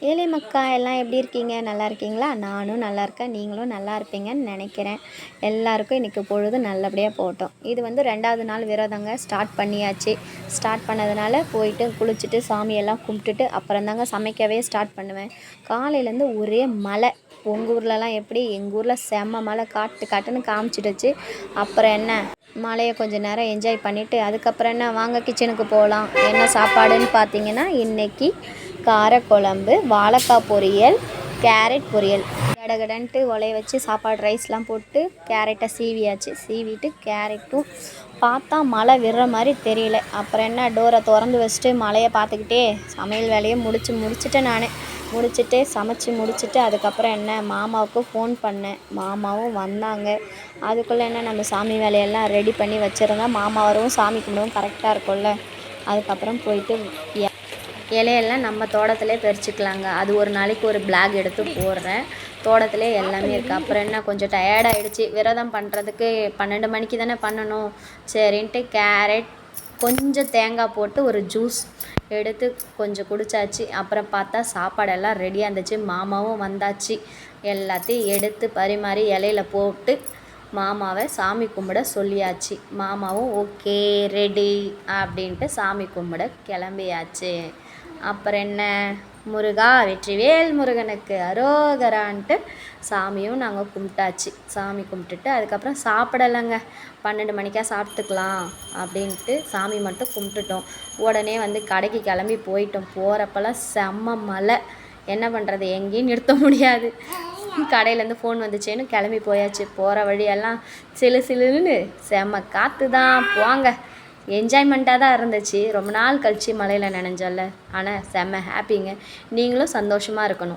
ஏழை மக்கா எல்லாம் எப்படி இருக்கீங்க? நல்லா இருக்கீங்களா? நானும் நல்லா இருக்கேன். நீங்களும் நல்லா இருப்பீங்கன்னு நினைக்கிறேன். எல்லாருக்கும் இன்றைக்கி பொழுது நல்லபடியாக போகட்டும். இது வந்து 2வது நாள் விரதங்க. ஸ்டார்ட் பண்ணியாச்சு. ஸ்டார்ட் பண்ணதுனால போயிட்டு குளிச்சுட்டு சாமியெல்லாம் கும்பிட்டுட்டு அப்புறம் தாங்க சமைக்கவே ஸ்டார்ட் பண்ணுவேன். காலையிலேருந்து ஒரே மழை. உங்கள் ஊர்லலாம் எப்படி? எங்கள் ஊரில் செம்ம மழை காட்டுன்னு காமிச்சிடுச்சு. அப்புறம் என்ன, மழையை கொஞ்சம் நேரம் என்ஜாய் பண்ணிவிட்டு அதுக்கப்புறம் என்ன, வாங்க கிச்சனுக்கு போகலாம். என்ன சாப்பாடுன்னு பார்த்தீங்கன்னா, இன்றைக்கி காரக்குழம்பு, வாழைக்காய் பொரியல், கேரட் பொரியல். கடகடன்ட்டு உலைய வச்சு சாப்பாடு ரைஸ்லாம் போட்டு கேரட்டை சீவியாச்சு. சீவிட்டு கேரட்டும் பார்த்தா மழை விடுற மாதிரி தெரியல. அப்புறம் என்ன, டோரை திறந்து வச்சுட்டு மழையை பார்த்துக்கிட்டே சமையல் வேலையை முடிச்சுட்டேன். நான் முடிச்சுட்டு சமைச்சி முடிச்சுட்டு அதுக்கப்புறம் என்ன, மாமாவுக்கு ஃபோன் பண்ணேன். மாமாவும் வந்தாங்க. அதுக்குள்ளே என்ன, நம்ம சாமி வேலையெல்லாம் ரெடி பண்ணி வச்சுருந்தா மாமா வரவும் சாமி கும்பிடவும் கரெக்டாக இருக்கும்ல. அதுக்கப்புறம் போயிட்டு இலையெல்லாம் நம்ம தோட்டத்திலே பறிச்சுக்கலாங்க. அது ஒரு நாளைக்கு ஒரு பிளாக் எடுத்து போடுறேன். தோட்டத்திலே எல்லாமே இருக்குது. அப்புறம் என்ன, கொஞ்சம் டயர்டாகிடுச்சு. விரதம் பண்ணுறதுக்கு 12 மணிக்கு தானே பண்ணணும். சரின்ட்டு கேரட் கொஞ்சம் தேங்காய் போட்டு ஒரு ஜூஸ் எடுத்து கொஞ்சம் குடித்தாச்சு. அப்புறம் பார்த்தா சாப்பாடெல்லாம் ரெடியாக இருந்துச்சு. மாமாவும் வந்தாச்சு. எல்லாத்தையும் எடுத்து பரிமாறி இலையில போட்டு மாமாவை சாமி கும்பிட சொல்லியாச்சு. மாமாவும் ஓகே ரெடி அப்படின்ட்டு சாமி கும்பிட கிளம்பியாச்சு. அப்புறம் என்ன, முருகா வெற்றிவேல் முருகனுக்கு அரோகரான்ட்டு சாமியும் நாங்கள் கும்பிட்டாச்சு. சாமி கும்பிட்டுட்டு அதுக்கப்புறம் சாப்பிடலைங்க. 12 மணிக்காக சாப்பிட்டுக்கலாம் அப்படின்ட்டு சாமி மட்டும் கும்பிட்டுட்டோம். உடனே வந்து கடைக்கு கிளம்பி போயிட்டோம். போகிறப்பெல்லாம் செம்ம மழை. என்ன பண்ணுறது, எங்கேயும் நிறுத்த முடியாது. கடையிலேருந்து ஃபோன் வந்துச்சேன்னு கிளம்பி போயாச்சு. போகிற வழியெல்லாம் சிலுன்னு செம்ம காற்று தான். போங்க, என்ஜாய்மெண்ட்டாக தான் இருந்துச்சு. ரொம்ப நாள் கழித்து மழையில் நனைஞ்சோல்ல. ஆனால் செம்ம ஹாப்பிங்க. நீங்களும் சந்தோஷமாக இருக்கணும்.